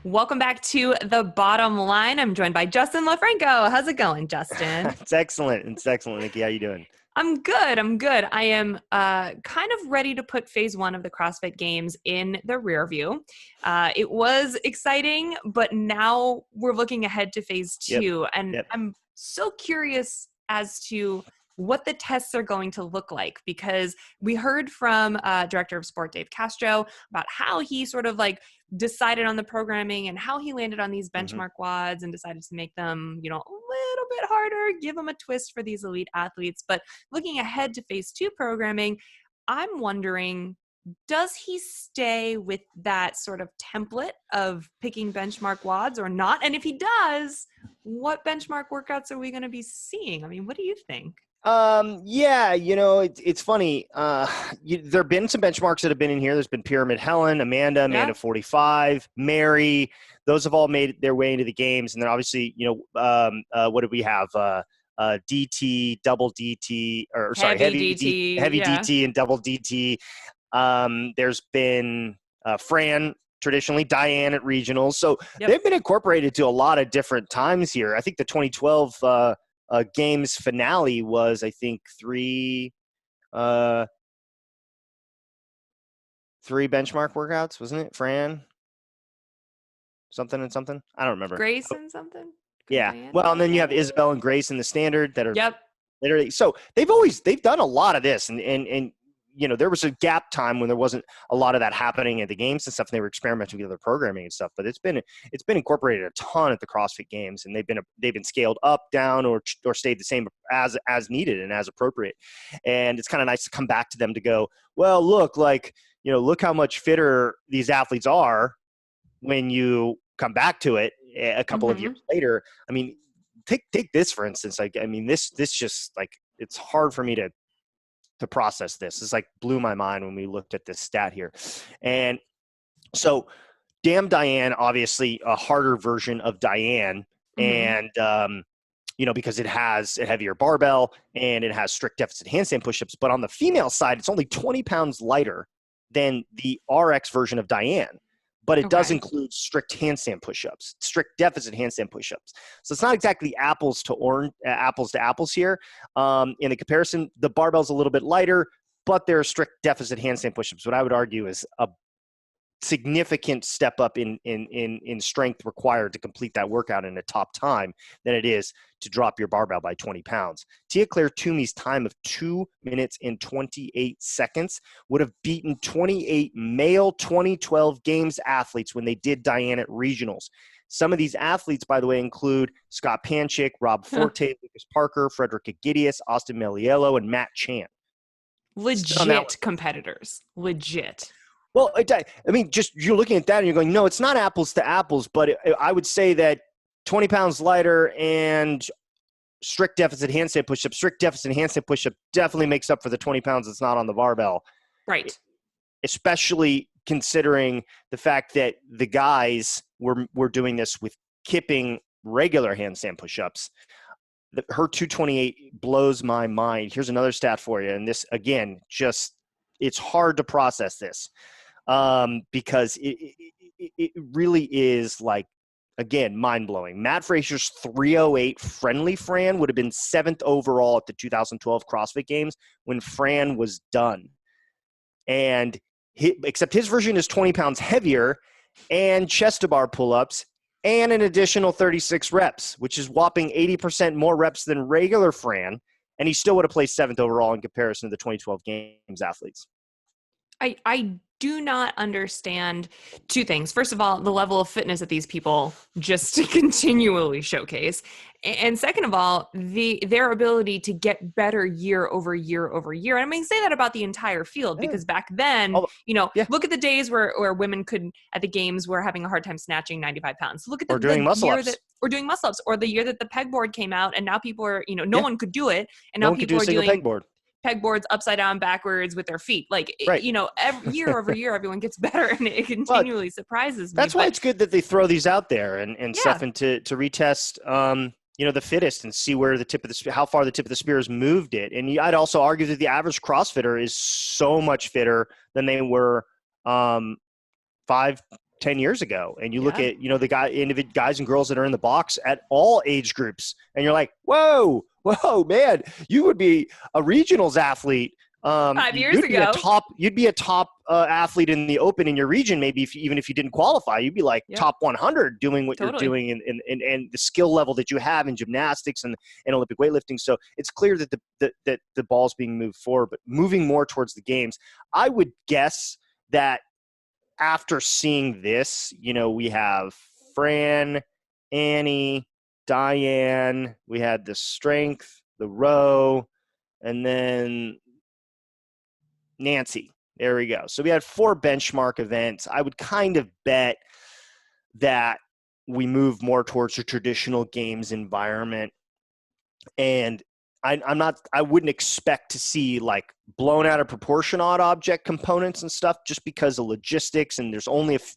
Welcome back to The Bottom Line. I'm joined by Justin LoFranco. How's it going, Justin? It's excellent. It's excellent, Nikki. How you doing? I'm good. I am kind of ready to put phase one of the CrossFit Games in the rear view. It was exciting, but now we're looking ahead to phase Yep. two. And Yep. I'm so curious as to what the tests are going to look like, because we heard from Director of Sport Dave Castro about how he sort of like decided on the programming and how he landed on these hmm benchmark WODs and decided to make them, a little bit harder, give them a twist for these elite athletes. But looking ahead to phase two programming, I'm wondering, does he stay with that sort of template of picking benchmark WODs or not? And if he does, what benchmark workouts are we going to be seeing? I mean, what do you think? Yeah, it's funny. There have been some benchmarks that have been in here. There's been Pyramid Helen, Amanda Yeah. 45, Mary. Those have all made their way into the games. And then obviously, what did we have? DT, double DT, or sorry, Heavy DT. heavy Yeah. DT and double DT. There's been Fran, traditionally Diane at regionals. So Yep. they've been incorporated to a lot of different times here. I think the 2012 games finale was, I think, three benchmark workouts, wasn't it? Fran, something and something. I don't remember. Grace and something? Yeah. Diane? Well, and then you have Isabel and Grace in the standard that are Yep. literally. So they've done a lot of this, and there was a gap time when there wasn't a lot of that happening at the games and stuff, and they were experimenting with other programming and stuff. But it's been incorporated a ton at the CrossFit Games, and they've been scaled up, down, or stayed the same as needed and as appropriate. And it's kind of nice to come back to them to go, well, look, look how much fitter these athletes are when you come back to it a couple of years later. I mean, take this for instance. This just like, it's hard for me to process this. It's like blew my mind when we looked at this stat here. And so Damn Diane, obviously a harder version of Diane. And, because it has a heavier barbell and it has strict deficit handstand pushups. But on the female side, it's only 20 pounds lighter than the RX version of Diane. But it does include strict handstand pushups, strict deficit handstand pushups. So it's not exactly apples to apples here. In the comparison, the barbell's a little bit lighter, but there are strict deficit handstand pushups. What I would argue is a significant step up in strength required to complete that workout in a top time than it is to drop your barbell by 20 pounds. Tia Claire Toomey's time of 2 minutes and 28 seconds would have beaten 28 male 2012 Games athletes when they did Diane at regionals. Some of these athletes, by the way, include Scott Panchik, Rob Forte, Lucas Parker, Frederick Agidius, Austin Meliello, and Matt Chan. Legit competitors. Legit. Well, just you're looking at that and you're going, no, it's not apples to apples, but I would say that 20 pounds lighter and strict deficit handstand push-up definitely makes up for the 20 pounds that's not on the barbell. Right. Especially considering the fact that the guys were doing this with kipping regular handstand push-ups. Her 228 blows my mind. Here's another stat for you. And this, again, it's hard to process this. Because it really is, like, again, mind-blowing. Matt Fraser's 308 friendly Fran would have been 7th overall at the 2012 CrossFit Games when Fran was done. And except his version is 20 pounds heavier and chest-to-bar pull-ups and an additional 36 reps, which is whopping 80% more reps than regular Fran, and he still would have placed 7th overall in comparison to the 2012 Games athletes. I do not understand two things. First of all, the level of fitness that these people just continually showcase. And second of all, their ability to get better year over year over year. And I mean, say that about the entire field, because back then, look at the days where women could, at the games, were having a hard time snatching 95 pounds. Look at doing muscle ups. Or doing muscle ups, or the year that the pegboard came out, and now people are, no one could do it. And now people are doing pegboard. Pegboards upside down backwards with their feet. Like, every year over year, everyone gets better, and it continually surprises me. That's why it's good that they throw these out there and stuff, and to retest, the fittest and see where how far the tip of the spear has moved it. And I'd also argue that the average CrossFitter is so much fitter than they were 5 10 years ago. And you look Yeah. at, the guys and girls that are in the box at all age groups. And you're like, whoa, man, you would be a regionals athlete. 5 years You'd be a ago. top athlete in the open in your region. Maybe even if you didn't qualify, you'd be like Yep. top 100 doing what Totally. you're doing and the skill level that you have in gymnastics and Olympic weightlifting. So it's clear that the ball's being moved forward, but moving more towards the games. I would guess that after seeing this, we have Fran, Annie, Diane, we had the strength, the row, and then Nancy. There we go. So we had 4 benchmark events. I would kind of bet that we move more towards a traditional games environment. And I wouldn't expect to see like blown out of proportion odd object components and stuff just because of logistics. And there's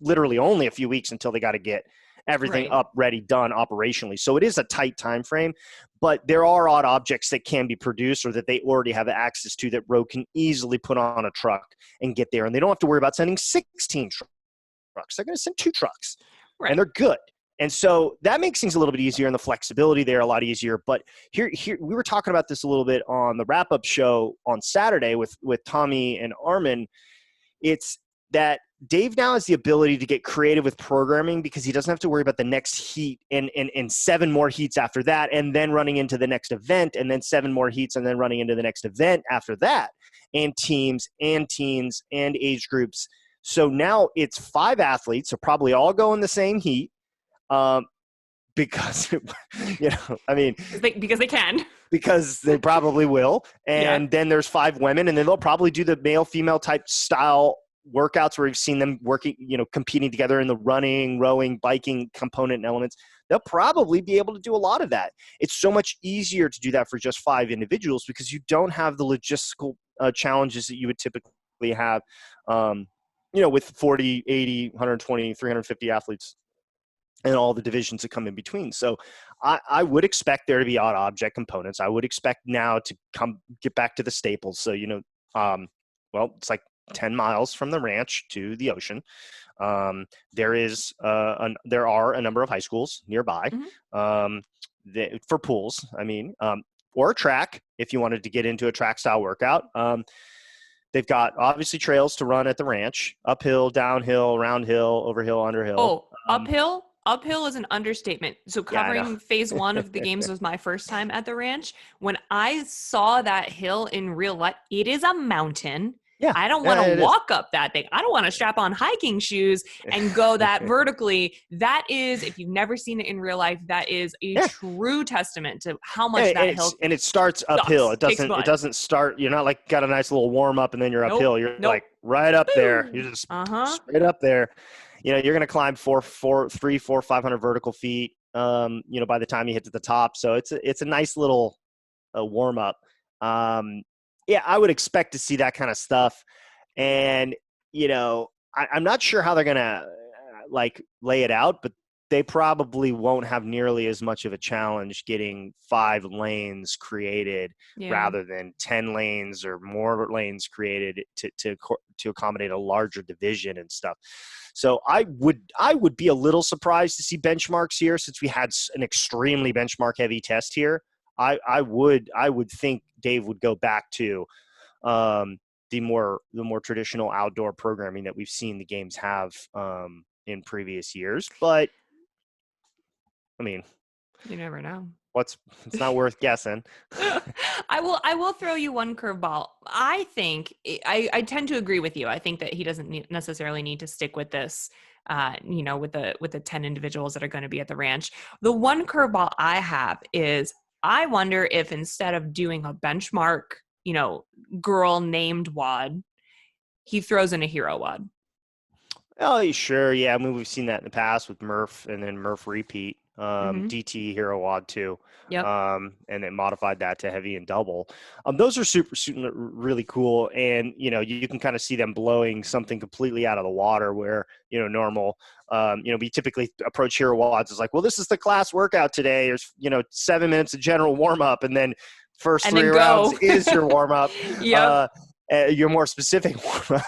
literally only a few weeks until they got to get everything Right. up, ready, done operationally. So it is a tight time frame, but there are odd objects that can be produced or that they already have access to that Rogue can easily put on a truck and get there. And they don't have to worry about sending 16 trucks. They're going to send 2 trucks, Right. and they're good. And so that makes things a little bit easier, and the flexibility there a lot easier. But here we were talking about this a little bit on the wrap-up show on Saturday with Tommy and Armin. It's that Dave now has the ability to get creative with programming because he doesn't have to worry about the next heat and 7 more heats after that, and then running into the next event, and then 7 more heats, and then running into the next event after that, and teams and teens and age groups. So now it's 5 athletes, so probably all go in the same heat. Because, Because they can. Because they probably will. And then there's 5 women, and then they'll probably do the male, female type style workouts where we've seen them working, competing together in the running, rowing, biking component and elements. They'll probably be able to do a lot of that. It's so much easier to do that for just 5 individuals because you don't have the logistical challenges that you would typically have, with 40, 80, 120, 350 athletes and all the divisions that come in between. So I would expect there to be odd object components. I would expect now to get back to the staples. So, it's like 10 miles from the ranch to the ocean. There are a number of high schools nearby for pools, or a track if you wanted to get into a track style workout. They've got obviously trails to run at the ranch, uphill, downhill, round hill, overhill, underhill. Oh, uphill? Uphill is an understatement. So covering phase 1 of the games was my first time at the ranch. When I saw that hill in real life, it is a mountain. Yeah, I don't want to walk up that thing. I don't want to strap on hiking shoes and go that vertically. That is, if you've never seen it in real life, that is a true testament to how much that hill. And it starts uphill. It doesn't start. You're not like got a nice little warm up and then you're uphill. You're like right up there. You're just straight up there. You're going to climb 500 vertical feet. By the time you hit to the top. So it's a nice little warm up. I would expect to see that kind of stuff. And, I'm not sure how they're going to lay it out, but they probably won't have nearly as much of a challenge getting 5 lanes created rather than 10 lanes or more lanes created to accommodate a larger division and stuff. So I would be a little surprised to see benchmarks here since we had an extremely benchmark heavy test here. I would think Dave would go back to the more traditional outdoor programming that we've seen the games have in previous years. But you never know. It's not worth guessing. I will throw you one curveball. I think I tend to agree with you. I think that he doesn't necessarily need to stick with this. With the 10 individuals that are going to be at the ranch. The one curveball I have is I wonder if instead of doing a benchmark, girl named WOD, he throws in a hero WOD. Oh, sure. Yeah. We've seen that in the past with Murph and then Murph repeat, DT hero WOD too. Yep. And then modified that to heavy and double. Those are super really cool. And, you can kind of see them blowing something completely out of the water where, normal, we typically approach hero WODs as like, well, this is the class workout today. There's, 7 minutes of general warm up. And then first 3 rounds is your warm up. Yep. Your more specific warm up.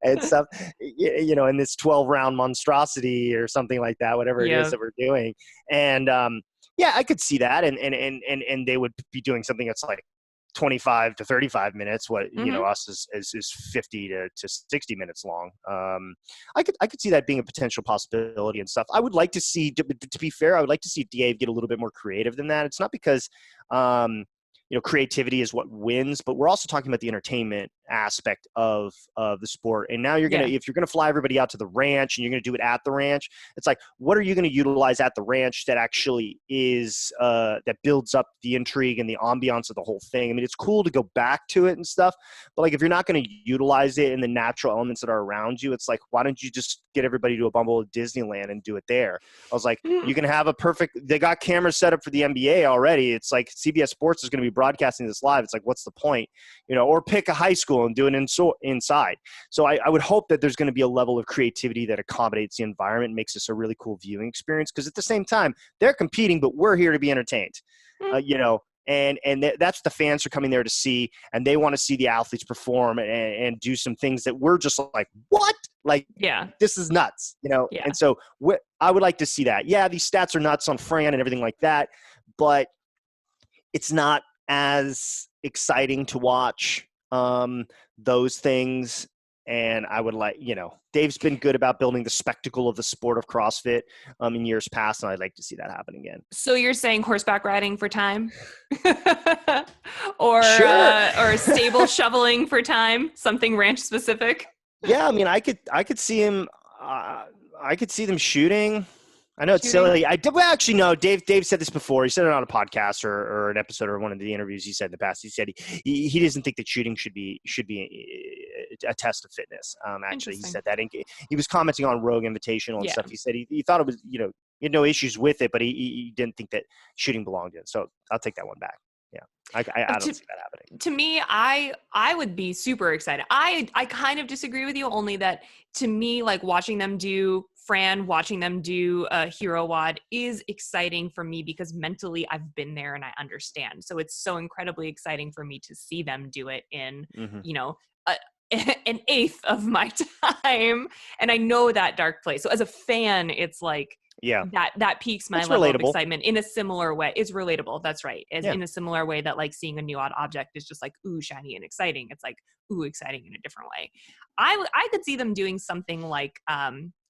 and stuff, in this 12-round monstrosity or something like that, whatever it is Yeah. that we're doing. And yeah, I could see that. And they would be doing something that's like 25 to 35 minutes, what Mm-hmm. us is 50 to 60 minutes long. I could see that being a potential possibility and stuff. I would like to see, to be fair, I would like to see Dave get a little bit more creative than that. It's not because creativity is what wins, but we're also talking about the entertainment aspect of the sport. And now if you're gonna fly everybody out to the ranch and you're gonna do it at the ranch, it's like, what are you gonna utilize at the ranch that actually is that builds up the intrigue and the ambiance of the whole thing? I mean, it's cool to go back to it and stuff, but like if you're not gonna utilize it in the natural elements that are around you, it's like, why don't you just get everybody to a bumble at Disneyland and do it there? I was like, you can have they got cameras set up for the NBA already. It's like CBS Sports is going to be broadcasting this live. It's like, what's the point? Or pick a high school and do it inside. So I would hope that there's going to be a level of creativity that accommodates the environment and makes this a really cool viewing experience. Because at the same time, they're competing, but we're here to be entertained. And that's what the fans are coming there to see, and they want to see the athletes perform and do some things that we're just like, what? Like, this is nuts, Yeah. And so I would like to see that. Yeah, these stats are nuts on Fran and everything like that, but it's not as exciting to watch those things. And I would like, Dave's been good about building the spectacle of the sport of CrossFit in years past, and I'd like to see that happen again. So you're saying horseback riding for time? or Sure. or stable shoveling for time? Something ranch specific? Yeah, I mean, I could see him. I could see them shooting. I know it's silly. Actually, no. Dave said this before. He said it on a podcast or an episode or one of the interviews he said in the past. He said he doesn't think that shooting should be a test of fitness. Actually, he said that. And he was commenting on Rogue Invitational and stuff. He said he thought it was, he had no issues with it, but he didn't think that shooting belonged in it. So I'll take that one back. Yeah, I don't see that happening. To me, I would be super excited. I kind of disagree with you, only that to me, like watching them do Hero WOD is exciting for me because mentally I've been there and I understand. So it's so incredibly exciting for me to see them do it in, an eighth of my time. And I know that dark place. So as a fan, it's like, that piques my level of excitement in a similar way. It's relatable. That's right. In a similar way that like seeing a new odd object is just like, ooh, shiny and exciting. It's like, ooh, exciting in a different way. I could see them doing something like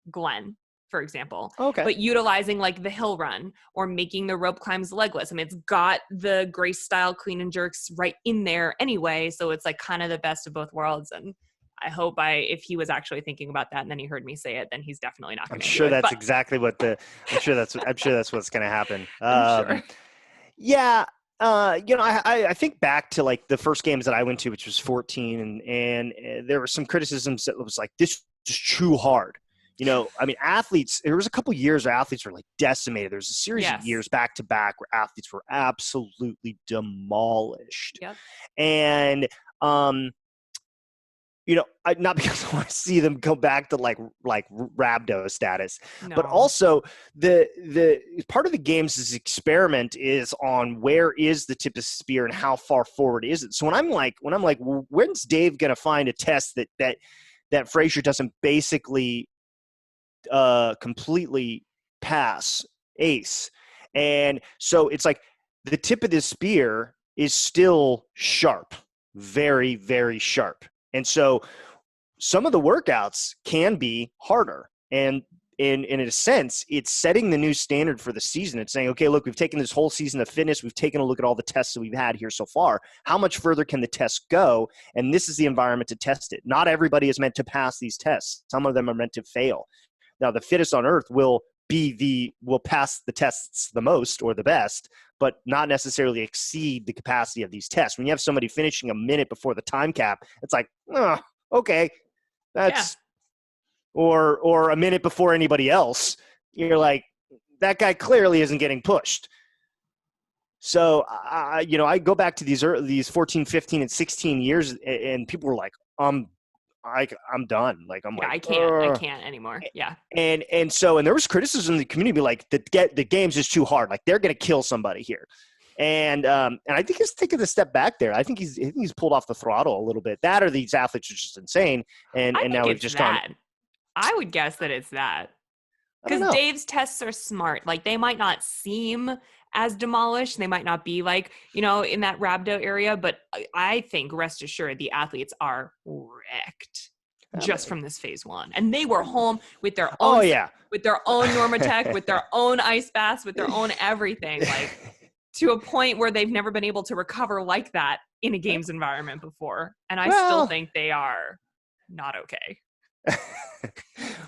Glenn, for example, but utilizing like the hill run or making the rope climbs legless. I mean, it's got the Grace style clean and jerks right in there anyway. So it's like kind of the best of both worlds. And I hope if he was actually thinking about that and then he heard me say it, then he's definitely not going to. I'm sure that's exactly what I'm sure that's what's going to happen. Sure. Yeah. I think back to like the first games that I went to, which was 14, and there were some criticisms that was like, this is too hard. I mean, athletes, there was a couple years where athletes were like decimated. There's a series of years back to back where athletes were absolutely demolished. Yep. And, not because I want to see them go back to like rhabdo status, but also the part of the game's experiment is on where is the tip of the spear and how far forward is it. So when I'm like, well, when's Dave going to find a test that Frazier doesn't basically completely pass ace? And so it's like the tip of the spear is still sharp, very, very sharp. And so some of the workouts can be harder. And in a sense, it's setting the new standard for the season. It's saying, okay, look, we've taken this whole season of fitness. We've taken a look at all the tests that we've had here so far. How much further can the tests go? And this is the environment to test it. Not everybody is meant to pass these tests. Some of them are meant to fail. Now, the fittest on earth will pass the tests the most or the best, but not necessarily exceed the capacity of these tests. When you have somebody finishing a minute before the time cap, it's like, okay, that's or a minute before anybody else. You're like, that guy clearly isn't getting pushed. So I go back to these 14, 15, and 16 years, and people were like, I'm done. Like, I can't anymore. Yeah. And there was criticism in the community, like the games is too hard. Like they're going to kill somebody here. And I think he's taken a step back there. I think he's pulled off the throttle a little bit. That or these athletes are just insane. And I think now we've it's just gone. that. I would guess that it's that. I don't Because know. Dave's tests are smart. Like they might not seem as demolished. They might not be like, in that rhabdo area, but I think rest assured the athletes are wrecked just from this phase one. And they were home with their Oh own yeah. with their own Normatec, with their own ice baths, with their own everything, like to a point where they've never been able to recover like that in a games environment before. And I still Well, think they are not okay.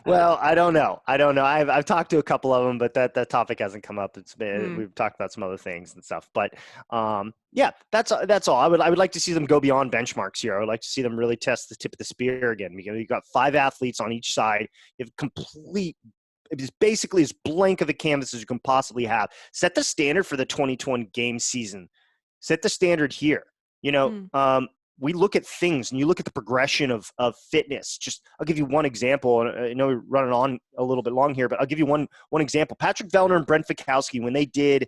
well, I don't know. I've talked to a couple of them, but that topic hasn't come up. Hmm. We've talked about some other things and stuff. But yeah, that's all. I would like to see them go beyond benchmarks here. I would like to see them really test the tip of the spear again. You've got 5 athletes on each side. You have complete. It is basically as blank of a canvas as you can possibly have. Set the standard for the 2020 game season. Set the standard here. Hmm. We look at things and you look at the progression of fitness. I'll give you one example. And I know we're running on a little bit long here, but I'll give you one example. Patrick Vellner and Brent Fikowski, when they did,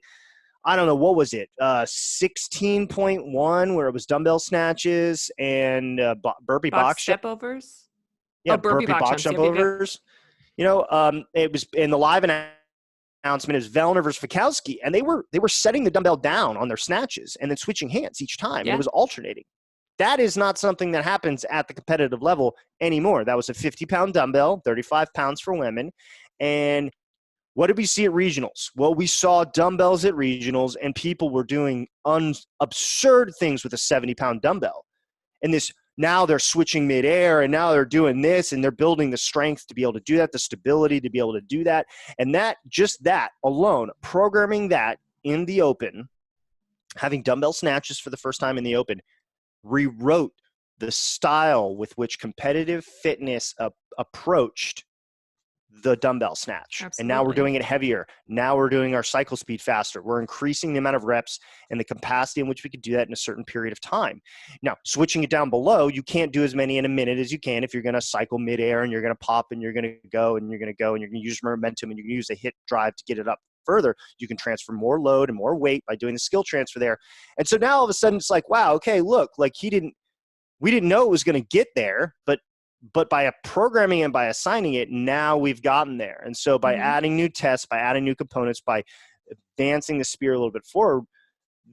I don't know, what was it? 16.1, where it was dumbbell snatches and burpee box Step overs. yeah, Oh, burpee burpee box box jumps. jump Yep, yep, yep. overs. It was in the live announcement is Vellner versus Fikowski, and they were setting the dumbbell down on their snatches and then switching hands each time, and it Yeah. was alternating. That is not something that happens at the competitive level anymore. That was a 50-pound dumbbell, 35 pounds for women. And what did we see at regionals? Well, we saw dumbbells at regionals, and people were doing absurd things with a 70-pound dumbbell. And now they're switching midair, and now they're doing this, and they're building the strength to be able to do that, the stability to be able to do that. And that alone, programming that in the open, having dumbbell snatches for the first time in the open, rewrote the style with which competitive fitness approached the dumbbell snatch. Absolutely. And now we're doing it heavier. Now we're doing our cycle speed faster. We're increasing the amount of reps and the capacity in which we could do that in a certain period of time. Now, switching it down below, you can't do as many in a minute as you can if you're going to cycle midair and you're going to pop and you're going to go and you're going to go and you're going to use momentum and you're going to use a hit drive to get it up further. You can transfer more load and more weight by doing the skill transfer there. And so now all of a sudden it's like, wow, okay, look, like we didn't know it was going to get there, but by programming and by assigning it, now we've gotten there. And so by adding new tests, by adding new components, by advancing the spear a little bit forward,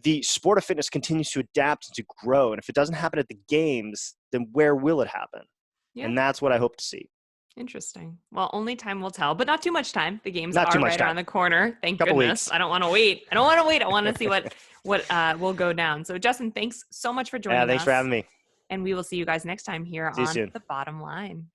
the sport of fitness continues to adapt and to grow. And if it doesn't happen at the games, then where will it happen? Yeah. And that's what I hope to see. Interesting. Well, only time will tell, but not too much time. The games Not are too much right time. around the corner. Thank Couple goodness. weeks. I don't want to wait. I want to see what will go down. So Justin, thanks so much for joining us. Thanks for having me. And we will see you guys next time here on soon. The Bottom Line.